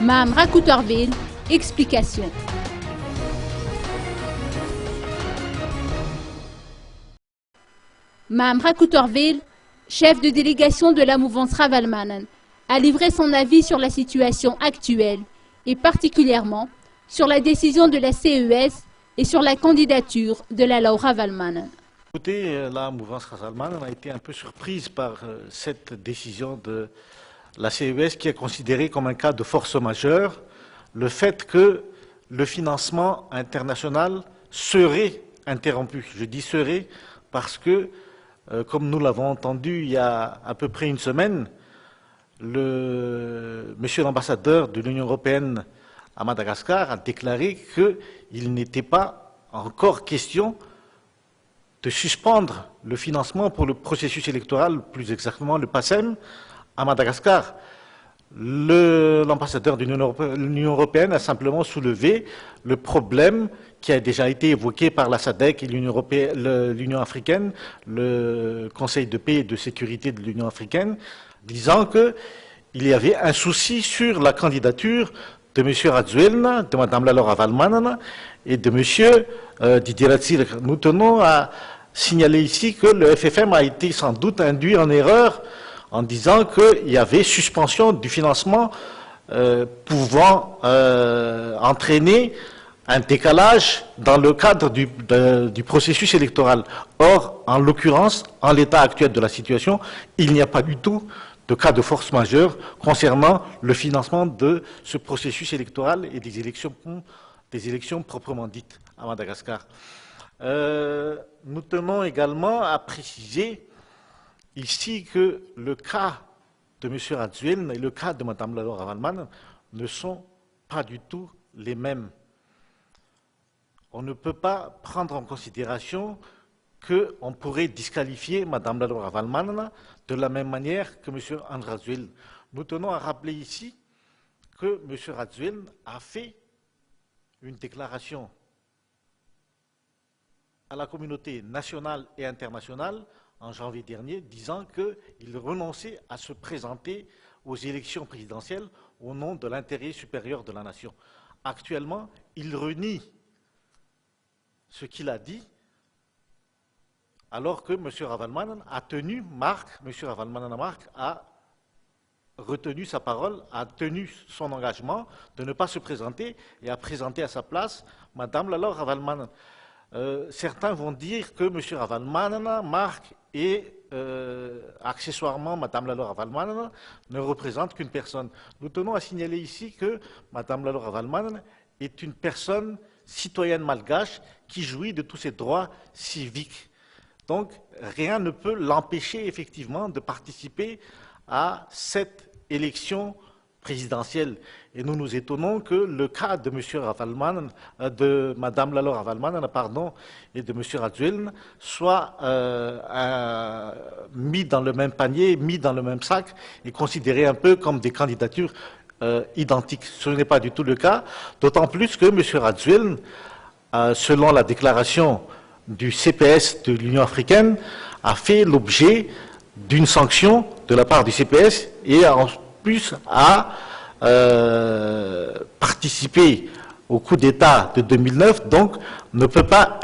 Mme Rakoutorville, explication. Mme Rakoutorville, chef de délégation de la mouvance Ravalomanen, a livré son avis sur la situation actuelle et particulièrement sur la décision de la CES et sur la candidature de la Laura Ravalomanen. Écoutez, la mouvance Ravalomanen a été un peu surprise par cette décision de la CES qui est considérée comme un cas de force majeure, le fait que le financement international serait interrompu. Je dis serait parce que, comme nous l'avons entendu il y a à peu près une semaine, monsieur l'ambassadeur de l'Union européenne à Madagascar a déclaré qu'il n'était pas encore question de suspendre le financement pour le processus électoral, plus exactement le PACEM, à Madagascar. L'ambassadeur de l'Union européenne a simplement soulevé le problème qui a déjà été évoqué par la SADC et l'Union africaine, le Conseil de paix et de sécurité de l'Union africaine, disant qu'il y avait un souci sur la candidature de M. Rajoelina, de Mme Laura Ravalomanen et de M. Didier Ratsir. Nous tenons à signaler ici que le FFM a été sans doute induit en erreur en disant qu'il y avait suspension du financement pouvant entraîner un décalage dans le cadre du processus électoral. Or, en l'occurrence, en l'état actuel de la situation, il n'y a pas du tout de cas de force majeure concernant le financement de ce processus électoral et des élections proprement dites à Madagascar. Nous tenons également à préciser ici que le cas de M. Rajoelina et le cas de Mme Laura Ravalomanen ne sont pas du tout les mêmes. On ne peut pas prendre en considération qu'on pourrait disqualifier Mme Laura Ravalomanen de la même manière que M. André Rajoelina. Nous tenons à rappeler ici que M. Rajoelina a fait une déclaration à la communauté nationale et internationale en janvier dernier, disant qu'il renonçait à se présenter aux élections présidentielles au nom de l'intérêt supérieur de la nation. Actuellement, il renie ce qu'il a dit, alors que M. Ravalomanen a tenu marque, M. Ravalomanen a retenu sa parole, a tenu son engagement de ne pas se présenter et a présenté à sa place Mme Laura Ravalomanen. Certains vont dire que M. Ravalomanen, Marc et accessoirement Mme Laura Ravalomanen ne représentent qu'une personne. Nous tenons à signaler ici que Mme Laura Ravalomanen est une personne citoyenne malgache qui jouit de tous ses droits civiques. Donc rien ne peut l'empêcher effectivement de participer à cette élection présidentielle. Et nous nous étonnons que le cas de M. Ravalomanen, de Mme Laura Ravalomanen, et de M. Rajoelina soit mis dans le même panier, mis dans le même sac et considéré un peu comme des candidatures identiques. Ce n'est pas du tout le cas, d'autant plus que M. Rajoelina, selon la déclaration du CPS de l'Union africaine, a fait l'objet d'une sanction de la part du CPS et en plus a participé au coup d'État de 2009, donc ne peut pas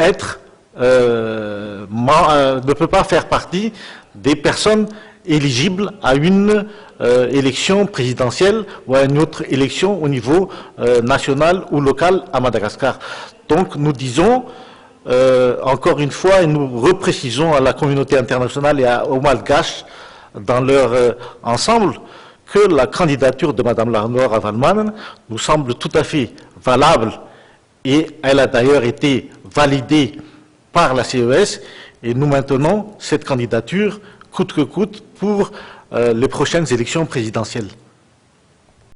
faire partie des personnes éligibles à une élection présidentielle ou à une autre élection au niveau national ou local à Madagascar. Donc nous disons encore une fois et nous reprécisons à la communauté internationale et aux Malgaches dans leur ensemble que la candidature de Mme Laura Ravalomanen nous semble tout à fait valable et elle a d'ailleurs été validée par la CES et nous maintenons cette candidature coûte que coûte pour les prochaines élections présidentielles.